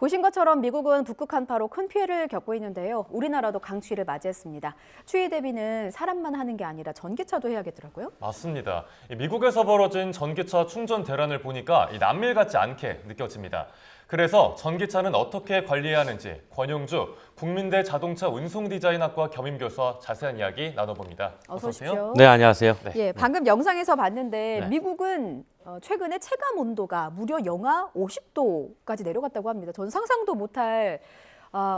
보신 것처럼 미국은 북극 한파로 큰 피해를 겪고 있는데요. 우리나라도 강추위를 맞이했습니다. 추위 대비는 사람만 하는 게 아니라 전기차도 해야겠더라고요. 맞습니다. 미국에서 벌어진 전기차 충전 대란을 보니까 남일 같지 않게 느껴집니다. 그래서 전기차는 어떻게 관리해야 하는지 권용주 국민대 자동차 운송 디자인학과 겸임 교수와 자세한 이야기 나눠봅니다. 어서 오십시오. 네, 안녕하세요. 예, 방금 영상에서 봤는데 네. 미국은 최근에 체감 온도가 무려 영하 50도까지 내려갔다고 합니다. 전 상상도 못할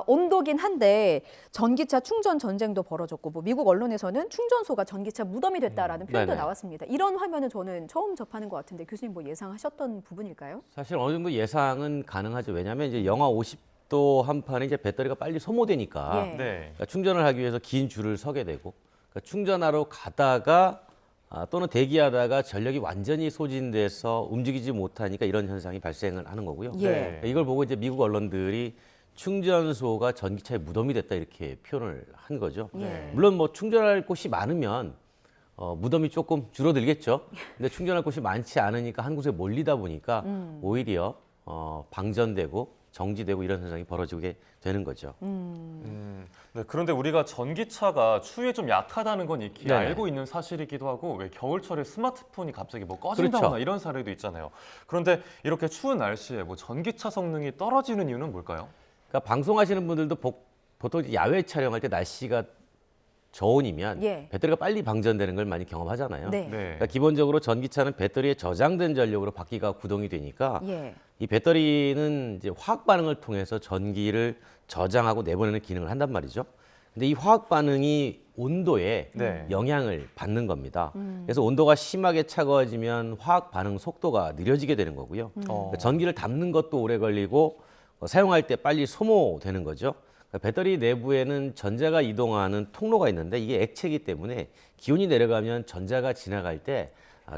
온도긴 한데 전기차 충전 전쟁도 벌어졌고 뭐 미국 언론에서는 충전소가 전기차 무덤이 됐다라는 표현도 네네. 나왔습니다. 이런 화면은 저는 처음 접하는 것 같은데 교수님 뭐 예상하셨던 부분일까요? 사실 어느 정도 예상은 가능하죠. 왜냐하면 이제 영하 50도 한파는 이제 배터리가 빨리 소모되니까 예. 네. 그러니까 충전을 하기 위해서 긴 줄을 서게 되고 그러니까 충전하러 가다가 또는 대기하다가 전력이 완전히 소진돼서 움직이지 못하니까 이런 현상이 발생을 하는 거고요. 예. 그러니까 이걸 보고 이제 미국 언론들이 충전소가 전기차의 무덤이 됐다 이렇게 표현을 한 거죠. 예. 물론 뭐 충전할 곳이 많으면 무덤이 조금 줄어들겠죠. 근데 충전할 곳이 많지 않으니까 한 곳에 몰리다 보니까 오히려 방전되고 정지되고 이런 현상이 벌어지게 되는 거죠. 네, 그런데 우리가 전기차가 추위에 좀 약하다는 건 익히 네네. 알고 있는 사실이기도 하고 왜 겨울철에 스마트폰이 갑자기 뭐 꺼진다거나 그렇죠. 이런 사례도 있잖아요. 그런데 이렇게 추운 날씨에 뭐 전기차 성능이 떨어지는 이유는 뭘까요? 그러니까 방송하시는 분들도 보통 이제 야외 촬영할 때 날씨가 저온이면 예. 배터리가 빨리 방전되는 걸 많이 경험하잖아요. 네. 그러니까 기본적으로 전기차는 배터리에 저장된 전력으로 바퀴가 구동이 되니까 예. 이 배터리는 이제 화학 반응을 통해서 전기를 저장하고 내보내는 기능을 한단 말이죠. 근데 이 화학 반응이 온도에 네. 영향을 받는 겁니다. 그래서 온도가 심하게 차가워지면 화학 반응 속도가 느려지게 되는 거고요. 그러니까 전기를 담는 것도 오래 걸리고 사용할 때 빨리 소모되는 거죠. 그러니까 배터리 내부에는 전자가 이동하는 통로가 있는데 이게 액체이기 때문에 기온이 내려가면 전자가 지나갈 때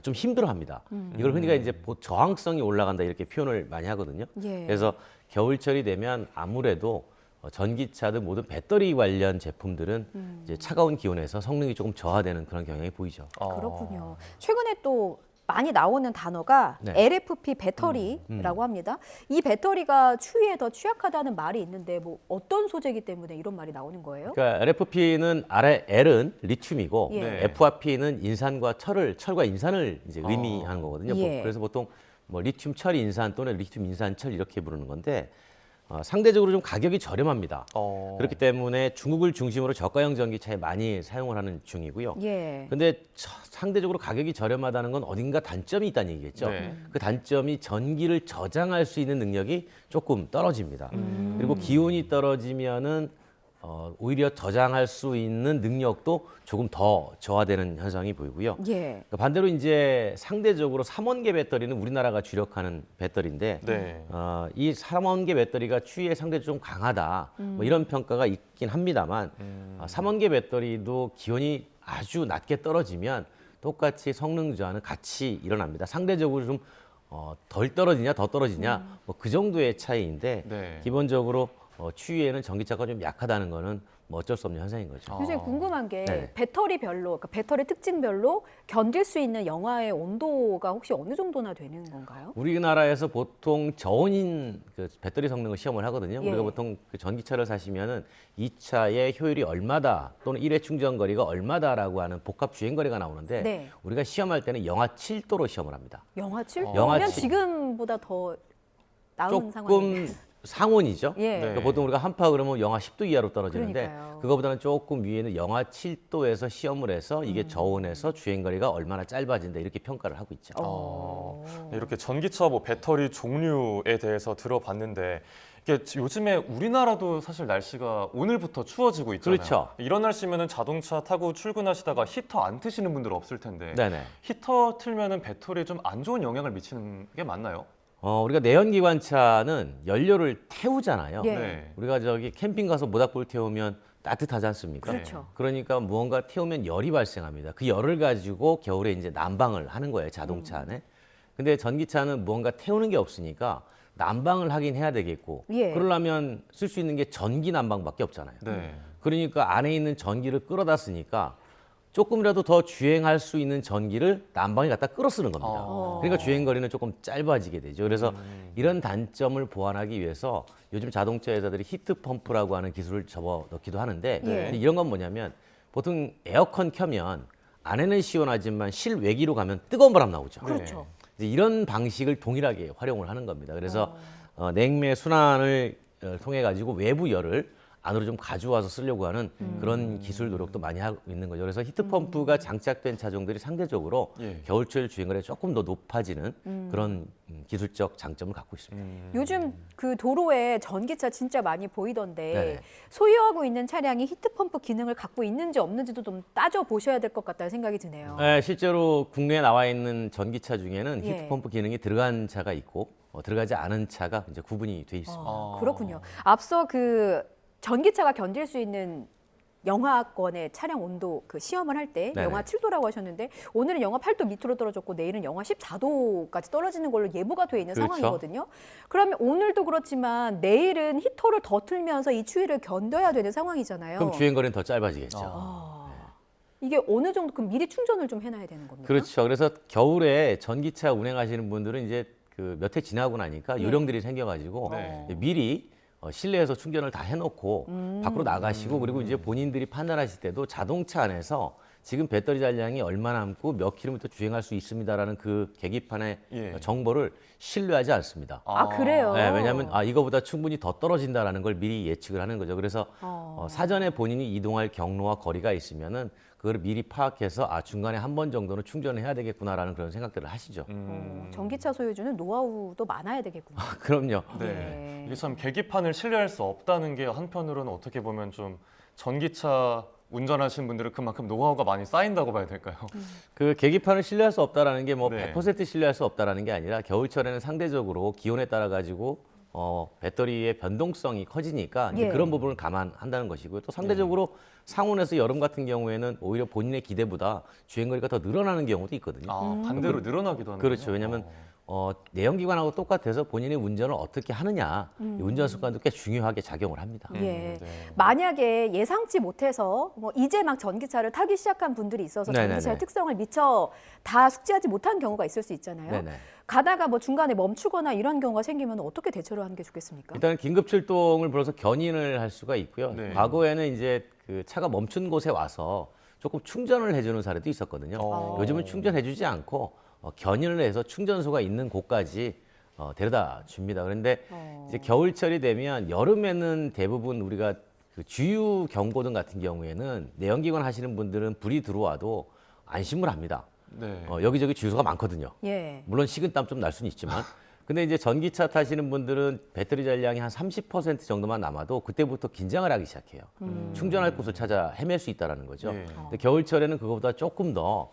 좀 힘들어합니다. 이걸 흔히가 이제 저항성이 올라간다 이렇게 표현을 많이 하거든요. 예. 그래서 겨울철이 되면 아무래도 전기차든 모든 배터리 관련 제품들은 이제 차가운 기온에서 성능이 조금 저하되는 그런 경향이 보이죠. 그렇군요. 최근에 또 많이 나오는 단어가 네. LFP 배터리라고 합니다. 이 배터리가 추위에 더 취약하다는 말이 있는데 뭐 어떤 소재이기 때문에 이런 말이 나오는 거예요? 그러니까 LFP는 아래 L은 리튬이고 예. 네. FRP는 인산과 철과 인산을 이제 의미하는 거거든요. 예. 그래서 보통 뭐 리튬 철 인산 또는 리튬 인산 철 이렇게 부르는 건데 상대적으로 좀 가격이 저렴합니다. 그렇기 때문에 중국을 중심으로 저가형 전기차에 많이 사용을 하는 중이고요. 예. 근데 상대적으로 가격이 저렴하다는 건 어딘가 단점이 있다는 얘기겠죠. 네. 그 단점이 전기를 저장할 수 있는 능력이 조금 떨어집니다. 그리고 기온이 떨어지면은 오히려 저장할 수 있는 능력도 조금 더 저하되는 현상이 보이고요. 예. 그러니까 반대로 이제 상대적으로 3원계 배터리는 우리나라가 주력하는 배터리인데 네. 이 3원계 배터리가 추위에 상대적으로 좀 강하다 뭐 이런 평가가 있긴 합니다만 3원계 배터리도 기온이 아주 낮게 떨어지면 똑같이 성능 저하는 같이 일어납니다. 상대적으로 좀 덜 떨어지냐 더 떨어지냐 뭐 그 정도의 차이인데 네. 기본적으로 추위에는 전기차가 좀 약하다는 거는 뭐 어쩔 수 없는 현상인 거죠. 교수님 궁금한 게 네. 배터리별로, 그러니까 배터리 특징별로 견딜 수 있는 영하의 온도가 혹시 어느 정도나 되는 건가요? 우리나라에서 보통 저온인 그 배터리 성능을 시험을 하거든요. 예. 우리가 보통 그 전기차를 사시면은 이 차의 효율이 얼마다 또는 1회 충전 거리가 얼마다라고 하는 복합 주행 거리가 나오는데 네. 우리가 시험할 때는 영하 7도로 시험을 합니다. 영하 7도면 영하 칠- 지금보다 더 나은 조금 상황이네요. 상온이죠. 예. 네. 그러니까 보통 우리가 한파 그러면 영하 10도 이하로 떨어지는데 그러니까요. 그거보다는 조금 위에는 영하 7도에서 시험을 해서 이게 저온에서 주행 거리가 얼마나 짧아진다 이렇게 평가를 하고 있죠. 이렇게 전기차 뭐 배터리 종류에 대해서 들어봤는데 이게 요즘에 우리나라도 사실 날씨가 오늘부터 추워지고 있잖아요. 그렇죠. 이런 날씨면은 자동차 타고 출근하시다가 히터 안 트시는 분들 없을 텐데 네네. 히터 틀면은 배터리에 좀 안 좋은 영향을 미치는 게 맞나요? 우리가 내연기관차는 연료를 태우잖아요. 예. 네. 우리가 저기 캠핑 가서 모닥불 태우면 따뜻하지 않습니까? 그렇죠. 그러니까 무언가 태우면 열이 발생합니다. 그 열을 가지고 겨울에 이제 난방을 하는 거예요, 자동차 안에. 근데 전기차는 무언가 태우는 게 없으니까 난방을 하긴 해야 되겠고 예. 그러려면 쓸 수 있는 게 전기 난방밖에 없잖아요. 네. 그러니까 안에 있는 전기를 끌어다 쓰니까 조금이라도 더 주행할 수 있는 전기를 난방에 갖다 끌어 쓰는 겁니다. 아. 그러니까 주행 거리는 조금 짧아지게 되죠. 그래서 이런 단점을 보완하기 위해서 요즘 자동차 회사들이 히트 펌프라고 하는 기술을 접어넣기도 하는데 예. 근데 이런 건 뭐냐면 보통 에어컨 켜면 안에는 시원하지만 실외기로 가면 뜨거운 바람 나오죠. 그렇죠. 이제 이런 방식을 동일하게 활용을 하는 겁니다. 그래서 냉매 순환을 통해 가지고 외부 열을 안으로 좀 가져와서 쓰려고 하는 그런 기술 노력도 많이 하고 있는 거죠. 그래서 히트펌프가 장착된 차종들이 상대적으로 예. 겨울철 주행거리가 조금 더 높아지는 그런 기술적 장점을 갖고 있습니다. 요즘 그 도로에 전기차 진짜 많이 보이던데 네네. 소유하고 있는 차량이 히트펌프 기능을 갖고 있는지 없는지도 좀 따져 보셔야 될 것 같다는 생각이 드네요. 네, 실제로 국내에 나와 있는 전기차 중에는 예. 히트펌프 기능이 들어간 차가 있고 들어가지 않은 차가 이제 구분이 돼 있습니다. 그렇군요. 앞서 그 전기차가 견딜 수 있는 영하권의 차량 온도 그 시험을 할 때 네네. 영하 7도라고 하셨는데 오늘은 영하 8도 밑으로 떨어졌고 내일은 영하 14도까지 떨어지는 걸로 예보가 돼 있는 그렇죠. 상황이거든요. 그러면 오늘도 그렇지만 내일은 히터를 더 틀면서 이 추위를 견뎌야 되는 상황이잖아요. 그럼 주행거리는 더 짧아지겠죠. 이게 어느 정도 그럼 미리 충전을 좀 해놔야 되는 겁니까? 그렇죠. 그래서 겨울에 전기차 운행하시는 분들은 이제 그 몇 해 지나고 나니까 예. 요령들이 생겨가지고 네. 이제 미리 실내에서 충전을 다 해놓고 밖으로 나가시고 그리고 이제 본인들이 판단하실 때도 자동차 안에서 지금 배터리 잔량이 얼마 남고 몇 킬로미터 주행할 수 있습니다라는 그 계기판의 예. 정보를 신뢰하지 않습니다. 아, 그래요? 네, 왜냐하면 이거보다 충분히 더 떨어진다라는 걸 미리 예측을 하는 거죠. 그래서 사전에 본인이 이동할 경로와 거리가 있으면은 그걸 미리 파악해서 중간에 한 번 정도는 충전을 해야 되겠구나라는 그런 생각들을 하시죠. 전기차 소유주는 노하우도 많아야 되겠군요. 그럼요. 네. 예. 이게 참 계기판을 신뢰할 수 없다는 게 한편으로는 어떻게 보면 좀 전기차 운전하시는 분들은 그만큼 노하우가 많이 쌓인다고 봐야 될까요? 그 계기판을 신뢰할 수 없다라는 게 뭐 네. 100% 신뢰할 수 없다라는 게 아니라 겨울철에는 상대적으로 기온에 따라 가지고 배터리의 변동성이 커지니까 이제 예. 그런 부분을 감안한다는 것이고요. 또 상대적으로 상온에서 여름 같은 경우에는 오히려 본인의 기대보다 주행거리가 더 늘어나는 경우도 있거든요. 반대로 늘어나기도 하는 그렇죠. 왜냐하면 내연기관하고 똑같아서 본인의 운전을 어떻게 하느냐 이 운전 습관도 꽤 중요하게 작용을 합니다. 예. 네. 만약에 예상치 못해서 뭐 이제 막 전기차를 타기 시작한 분들이 있어서 네네네. 전기차의 특성을 미처 다 숙지하지 못한 경우가 있을 수 있잖아요. 네네. 가다가 뭐 중간에 멈추거나 이런 경우가 생기면 어떻게 대처를 하는 게 좋겠습니까? 일단 긴급 출동을 불러서 견인을 할 수가 있고요. 네. 과거에는 이제 그 차가 멈춘 곳에 와서 조금 충전을 해주는 사례도 있었거든요. 요즘은 충전해주지 않고 견인을 해서 충전소가 있는 곳까지 데려다 줍니다. 그런데 이제 겨울철이 되면 여름에는 대부분 우리가 그 주유 경고등 같은 경우에는 내연기관 하시는 분들은 불이 들어와도 안심을 합니다. 네. 여기저기 주유소가 많거든요. 예. 물론 식은땀 좀 날 수는 있지만 근데 이제 전기차 타시는 분들은 배터리 잔량이 한 30% 정도만 남아도 그때부터 긴장을 하기 시작해요. 충전할 곳을 찾아 헤맬 수 있다는 거죠. 예. 근데 겨울철에는 그거보다 조금 더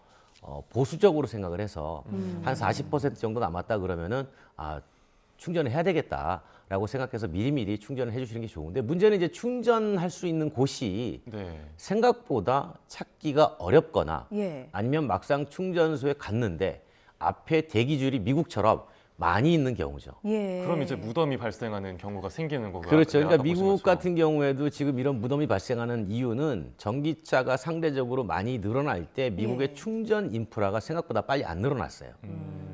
보수적으로 생각을 해서 한 40% 정도 남았다 그러면은 충전을 해야 되겠다라고 생각해서 미리미리 충전을 해주시는 게 좋은데 문제는 이제 충전할 수 있는 곳이 네. 생각보다 찾기가 어렵거나 예. 아니면 막상 충전소에 갔는데 앞에 대기줄이 미국처럼 많이 있는 경우죠. 예. 그럼 이제 무덤이 발생하는 경우가 생기는 거고요. 그렇죠. 그러니까 아까 보신 미국 것처럼. 같은 경우에도 지금 이런 무덤이 발생하는 이유는 전기차가 상대적으로 많이 늘어날 때 미국의 예. 충전 인프라가 생각보다 빨리 안 늘어났어요.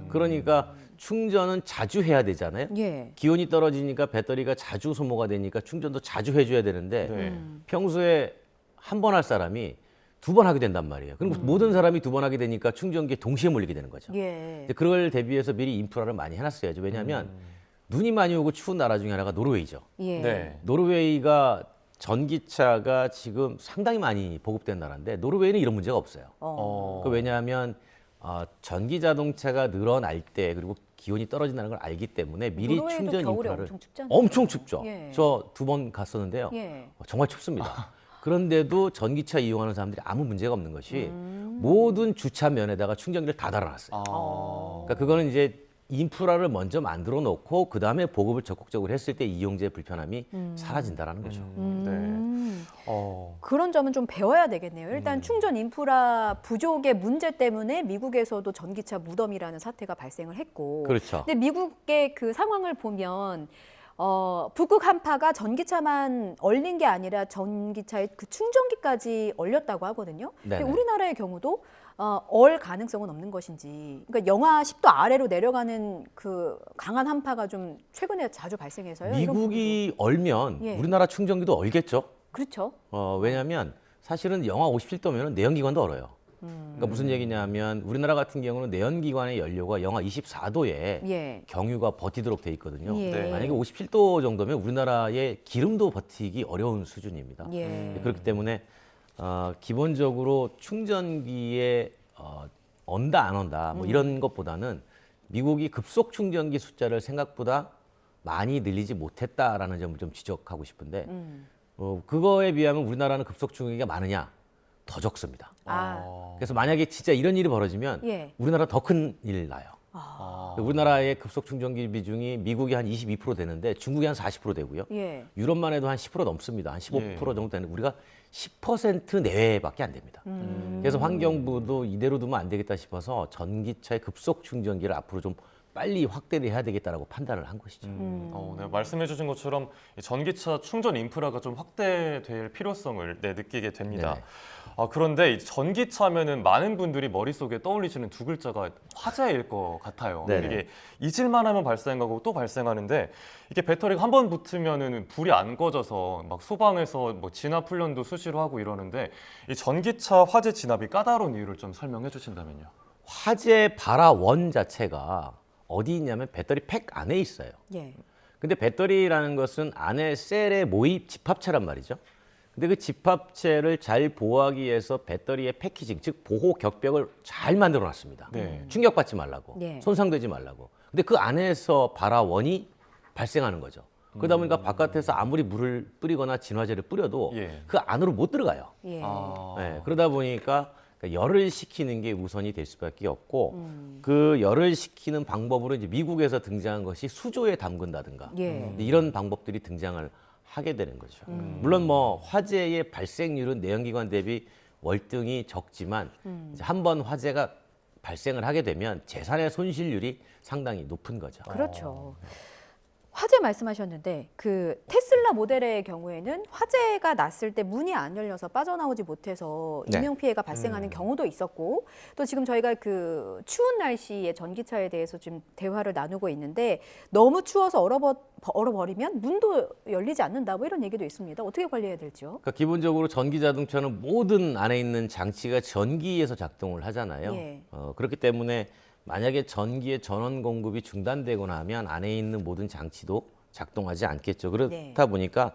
그러니까 충전은 자주 해야 되잖아요. 예. 기온이 떨어지니까 배터리가 자주 소모가 되니까 충전도 자주 해줘야 되는데 네. 평소에 한 번 할 사람이 두 번 하게 된단 말이에요. 그럼 모든 사람이 두 번 하게 되니까 충전기에 동시에 몰리게 되는 거죠. 예. 이제 그걸 대비해서 미리 인프라를 많이 해놨어야죠. 왜냐하면 눈이 많이 오고 추운 나라 중에 하나가 노르웨이죠. 예. 네. 노르웨이가 전기차가 지금 상당히 많이 보급된 나라인데 노르웨이는 이런 문제가 없어요. 그 왜냐하면 전기 자동차가 늘어날 때 그리고 기온이 떨어진다는 걸 알기 때문에 미리 노르웨이도 충전 겨울에 인프라를 엄청 춥잖아요. 엄청 춥죠. 예. 저 두 번 갔었는데요. 예. 정말 춥습니다. 그런데도 전기차 이용하는 사람들이 아무 문제가 없는 것이 모든 주차면에다가 충전기를 다 달아놨어요. 그러니까 그거는 이제 인프라를 먼저 만들어 놓고 그 다음에 보급을 적극적으로 했을 때 이용자의 불편함이 사라진다라는 거죠. 네. 그런 점은 좀 배워야 되겠네요. 일단 충전 인프라 부족의 문제 때문에 미국에서도 전기차 무덤이라는 사태가 발생을 했고. 그렇죠. 근데 미국의 그 상황을 보면 북극 한파가 전기차만 얼린 게 아니라 전기차의 그 충전기까지 얼렸다고 하거든요. 근데 네네. 우리나라의 경우도 얼 가능성은 없는 것인지. 그러니까 영하 10도 아래로 내려가는 그 강한 한파가 좀 최근에 자주 발생해서요. 이런 미국이 얼면 예. 우리나라 충전기도 얼겠죠. 부분도. 그렇죠. 왜냐하면 사실은 영하 57도면 내연기관도 얼어요. 그러니까 무슨 얘기냐면 우리나라 같은 경우는 내연기관의 연료가 영하 24도에 예. 경유가 버티도록 돼 있거든요. 예. 네. 만약에 57도 정도면 우리나라의 기름도 버티기 어려운 수준입니다. 예. 그렇기 때문에 기본적으로 충전기에 언다 안 언다 뭐 이런 것보다는 미국이 급속 충전기 숫자를 생각보다 많이 늘리지 못했다라는 점을 좀 지적하고 싶은데 그거에 비하면 우리나라는 급속 충전기가 많으냐? 더 적습니다. 아. 그래서 만약에 진짜 이런 일이 벌어지면 예. 우리나라 더 큰 일 나요. 아. 우리나라의 급속 충전기 비중이 미국이 한 22% 되는데 중국이 한 40% 되고요. 예. 유럽만 해도 한 10% 넘습니다. 한 15% 예. 정도 되는 우리가 10% 내외밖에 안 됩니다. 그래서 환경부도 이대로 두면 안 되겠다 싶어서 전기차의 급속 충전기를 앞으로 좀 빨리 확대를 해야 되겠다라고 판단을 한 것이죠. 네, 말씀해주신 것처럼 이 전기차 충전 인프라가 좀 확대될 필요성을 느끼게 됩니다. 네네. 그런데 이 전기차면은 많은 분들이 머릿속에 떠올리시는 두 글자가 화재일 것 같아요. 네네. 이게 잊을만 하면 발생하고 또 발생하는데 이게 배터리가 한 번 붙으면은 불이 안 꺼져서 막 소방에서 뭐 진압 훈련도 수시로 하고 이러는데 이 전기차 화재 진압이 까다로운 이유를 좀 설명해 주신다면요. 화재 발화 원 자체가 어디 있냐면 배터리 팩 안에 있어요. 예. 근데 배터리라는 것은 안에 셀의 모입 집합체란 말이죠. 근데 그 집합체를 잘 보호하기 위해서 배터리의 패키징, 즉 보호 격벽을 잘 만들어 놨습니다. 네. 충격받지 말라고, 네. 손상되지 말라고. 근데 그 안에서 발화원이 발생하는 거죠. 그러다 보니까 바깥에서 아무리 물을 뿌리거나 진화제를 뿌려도 예. 그 안으로 못 들어가요. 예. 네, 그러다 보니까 열을 식히는 게 우선이 될 수밖에 없고 그 열을 식히는 방법으로 이제 미국에서 등장한 것이 수조에 담근다든가 예. 이런 방법들이 등장을 하게 되는 거죠. 물론 뭐 화재의 발생률은 내연기관 대비 월등히 적지만 이제 한 번 화재가 발생을 하게 되면 재산의 손실률이 상당히 높은 거죠. 그렇죠. 화재 말씀하셨는데 그 테슬라 모델의 경우에는 화재가 났을 때 문이 안 열려서 빠져나오지 못해서 네. 인명 피해가 발생하는 경우도 있었고 또 지금 저희가 그 추운 날씨에 전기차에 대해서 지금 대화를 나누고 있는데 너무 추워서 얼어버리면 문도 열리지 않는다 뭐 이런 얘기도 있습니다. 어떻게 관리해야 될지요? 그러니까 기본적으로 전기 자동차는 모든 안에 있는 장치가 전기에서 작동을 하잖아요. 예. 그렇기 때문에 만약에 전기의 전원 공급이 중단되거나 하면 안에 있는 모든 장치도 작동하지 않겠죠. 그렇다 네. 보니까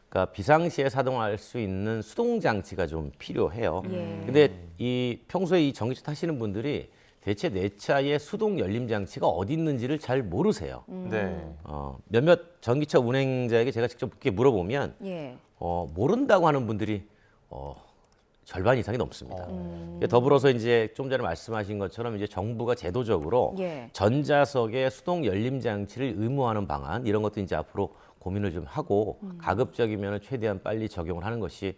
그러니까 비상시에 사동할 수 있는 수동 장치가 좀 필요해요. 예. 근데 이 평소에 이 전기차 타시는 분들이 대체 내 차의 수동 열림 장치가 어디 있는지를 잘 모르세요. 네. 몇몇 전기차 운행자에게 제가 직접 그렇게 물어보면 예. 모른다고 하는 분들이 절반 이상이 넘습니다. 더불어서 이제 좀 전에 말씀하신 것처럼 이제 정부가 제도적으로 예. 전자석에 수동 열림 장치를 의무화하는 방안 이런 것도 이제 앞으로 고민을 좀 하고 가급적이면 최대한 빨리 적용을 하는 것이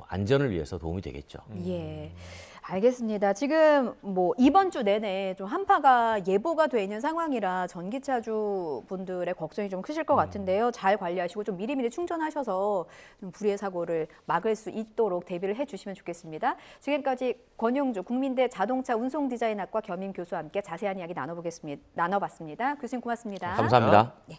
안전을 위해서 도움이 되겠죠. 예. 알겠습니다. 지금 뭐 이번 주 내내 좀 한파가 예보가 돼 있는 상황이라 전기차주 분들의 걱정이 좀 크실 것 같은데요. 잘 관리하시고 좀 미리미리 충전하셔서 좀 불의의 사고를 막을 수 있도록 대비를 해주시면 좋겠습니다. 지금까지 권용주 국민대 자동차 운송 디자인학과 겸임 교수와 함께 자세한 이야기 나눠봤습니다. 교수님 고맙습니다. 감사합니다. 예.